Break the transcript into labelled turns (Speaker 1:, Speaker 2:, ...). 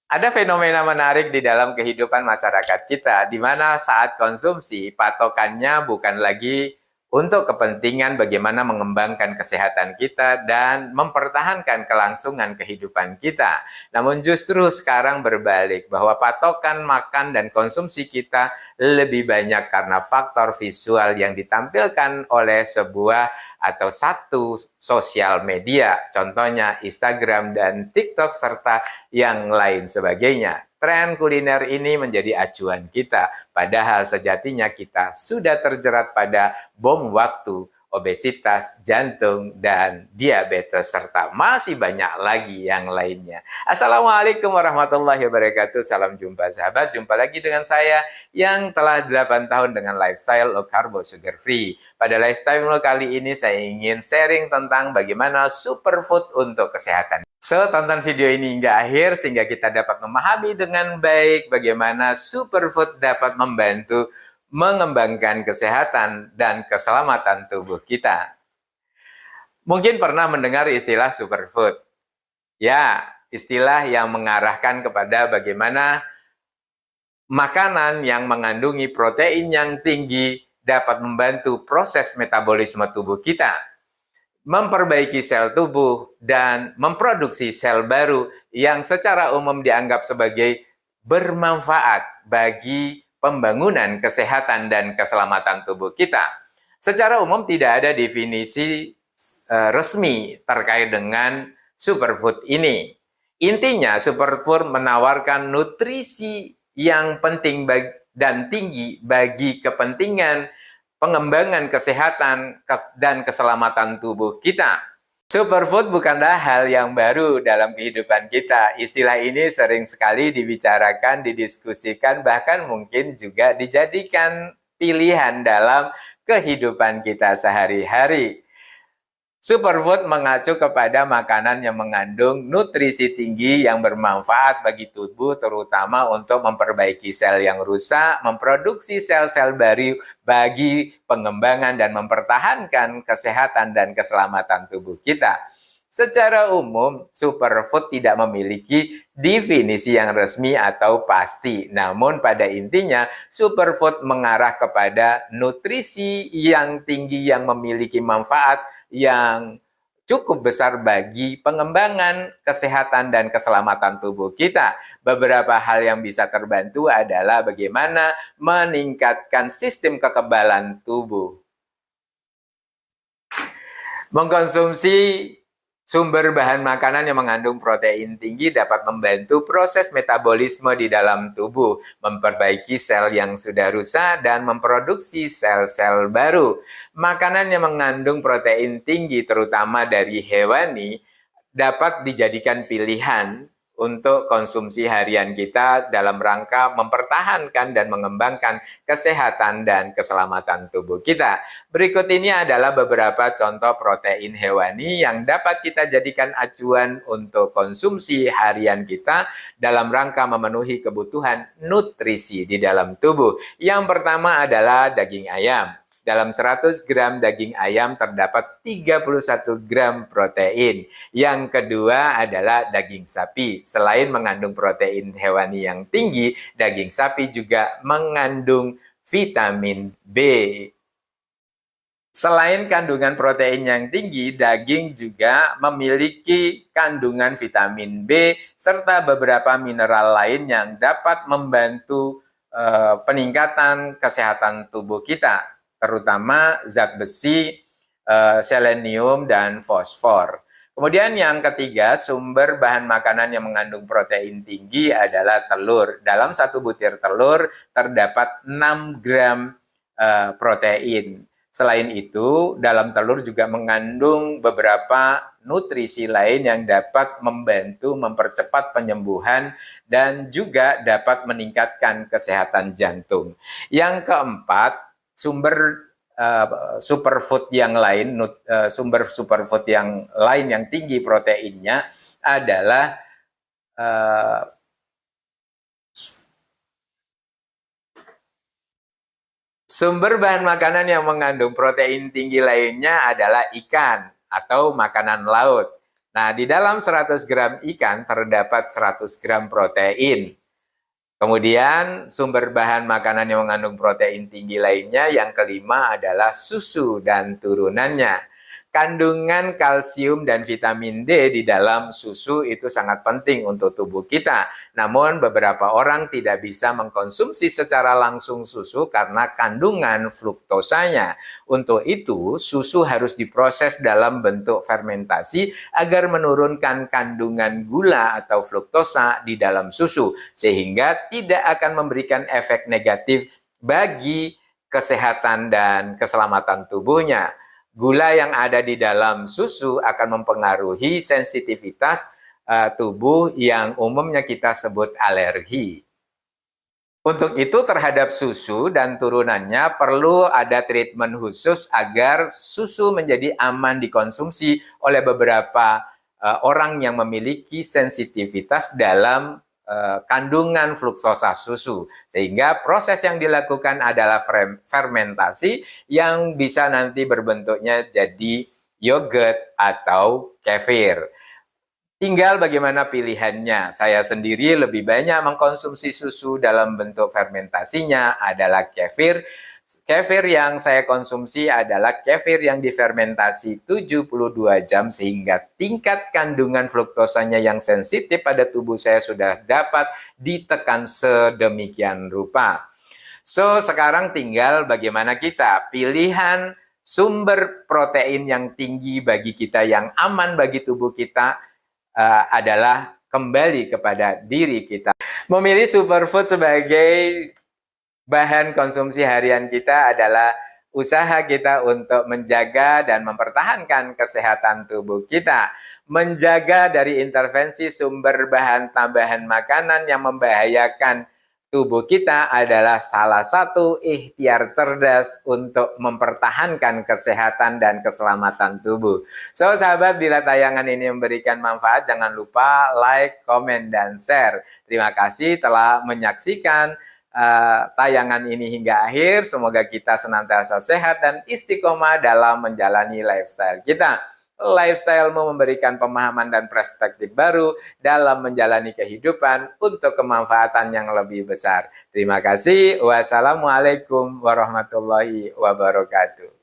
Speaker 1: Ada fenomena menarik di dalam kehidupan masyarakat kita, di mana saat konsumsi patokannya bukan lagi untuk kepentingan bagaimana mengembangkan kesehatan kita dan mempertahankan kelangsungan kehidupan kita. Namun justru sekarang berbalik, bahwa patokan makan dan konsumsi kita lebih banyak karena faktor visual yang ditampilkan oleh sebuah atau satu sosial media, contohnya Instagram dan TikTok serta yang lain sebagainya. Tren kuliner ini menjadi acuan kita, padahal sejatinya kita sudah terjerat pada bom waktu, obesitas, jantung, dan diabetes, serta masih banyak lagi yang lainnya. Assalamualaikum warahmatullahi wabarakatuh, salam jumpa sahabat, jumpa lagi dengan saya yang telah 8 tahun dengan lifestyle low carbo sugar free. Pada lifestyle kali ini saya ingin sharing tentang bagaimana superfood untuk kesehatan. So, tonton video ini hingga akhir sehingga kita dapat memahami dengan baik bagaimana superfood dapat membantu mengembangkan kesehatan dan keselamatan tubuh kita. Mungkin pernah mendengar istilah superfood. Ya, istilah yang mengarahkan kepada bagaimana makanan yang mengandungi protein yang tinggi dapat membantu proses metabolisme tubuh kita, memperbaiki sel tubuh, dan memproduksi sel baru yang secara umum dianggap sebagai bermanfaat bagi pembangunan kesehatan dan keselamatan tubuh kita. Secara umum tidak ada definisi resmi terkait dengan superfood ini. Intinya, superfood menawarkan nutrisi yang penting dan tinggi bagi kepentingan pengembangan kesehatan dan keselamatan tubuh kita. Superfood bukanlah hal yang baru dalam kehidupan kita. Istilah ini sering sekali dibicarakan, didiskusikan, bahkan mungkin juga dijadikan pilihan dalam kehidupan kita sehari-hari. Superfood mengacu kepada makanan yang mengandung nutrisi tinggi yang bermanfaat bagi tubuh, terutama untuk memperbaiki sel yang rusak, memproduksi sel-sel baru bagi pengembangan dan mempertahankan kesehatan dan keselamatan tubuh kita. Secara umum, superfood tidak memiliki definisi yang resmi atau pasti. Namun pada intinya, superfood mengarah kepada nutrisi yang tinggi yang memiliki manfaat yang cukup besar bagi pengembangan kesehatan dan keselamatan tubuh kita. Beberapa hal yang bisa terbantu adalah bagaimana meningkatkan sistem kekebalan tubuh. Mengkonsumsi sumber bahan makanan yang mengandung protein tinggi dapat membantu proses metabolisme di dalam tubuh, memperbaiki sel yang sudah rusak, dan memproduksi sel-sel baru. Makanan yang mengandung protein tinggi, terutama dari hewani, dapat dijadikan pilihan untuk konsumsi harian kita dalam rangka mempertahankan dan mengembangkan kesehatan dan keselamatan tubuh kita. Berikut ini adalah beberapa contoh protein hewani yang dapat kita jadikan acuan untuk konsumsi harian kita dalam rangka memenuhi kebutuhan nutrisi di dalam tubuh. Yang pertama adalah daging ayam. Dalam 100 gram daging ayam terdapat 31 gram protein. Yang kedua adalah daging sapi. Selain mengandung protein hewani yang tinggi, daging sapi juga mengandung vitamin B. Selain kandungan protein yang tinggi, daging juga memiliki kandungan vitamin B serta beberapa mineral lain yang dapat membantu peningkatan kesehatan tubuh kita, terutama zat besi, selenium, dan fosfor. Kemudian yang ketiga, sumber bahan makanan yang mengandung protein tinggi adalah telur. Dalam satu butir telur terdapat 6 gram protein. Selain itu, dalam telur juga mengandung beberapa nutrisi lain yang dapat membantu mempercepat penyembuhan dan juga dapat meningkatkan kesehatan jantung. Yang keempat, sumber superfood yang lain, sumber superfood yang lain yang tinggi proteinnya adalah sumber bahan makanan yang mengandung protein tinggi lainnya adalah ikan atau makanan laut. Nah, di dalam 100 gram ikan terdapat 100 gram protein. Kemudian sumber bahan makanan yang mengandung protein tinggi lainnya yang kelima adalah susu dan turunannya. Kandungan kalsium dan vitamin D di dalam susu itu sangat penting untuk tubuh kita. Namun beberapa orang tidak bisa mengkonsumsi secara langsung susu karena kandungan fruktosanya. Untuk itu, susu harus diproses dalam bentuk fermentasi agar menurunkan kandungan gula atau fruktosa di dalam susu, sehingga tidak akan memberikan efek negatif bagi kesehatan dan keselamatan tubuhnya. Gula yang ada di dalam susu akan mempengaruhi sensitivitas tubuh yang umumnya kita sebut alergi. Untuk itu terhadap susu dan turunannya perlu ada treatment khusus agar susu menjadi aman dikonsumsi oleh beberapa orang yang memiliki sensitivitas dalam kandungan fruktosa susu. Sehingga proses yang dilakukan adalah fermentasi yang bisa nanti berbentuknya jadi yogurt atau kefir. Tinggal bagaimana pilihannya. Saya sendiri lebih banyak mengkonsumsi susu dalam bentuk fermentasinya adalah kefir. Kefir yang saya konsumsi adalah kefir yang difermentasi 72 jam sehingga tingkat kandungan fruktosanya yang sensitif pada tubuh saya sudah dapat ditekan sedemikian rupa. So, sekarang tinggal bagaimana kita pilihan sumber protein yang tinggi bagi kita, yang aman bagi tubuh kita, adalah kembali kepada diri kita. Memilih superfood sebagai bahan konsumsi harian kita adalah usaha kita untuk menjaga dan mempertahankan kesehatan tubuh kita. Menjaga dari intervensi sumber bahan tambahan makanan yang membahayakan tubuh kita adalah salah satu ikhtiar cerdas untuk mempertahankan kesehatan dan keselamatan tubuh. So, sahabat, bila tayangan ini memberikan manfaat, jangan lupa like, komen, dan share. Terima kasih telah menyaksikan tayangan ini hingga akhir. Semoga kita senantiasa sehat dan istiqomah dalam menjalani lifestyle kita. Lifestyle-mu memberikan pemahaman dan perspektif baru dalam menjalani kehidupan untuk kemanfaatan yang lebih besar. Terima kasih. Wassalamualaikum warahmatullahi wabarakatuh.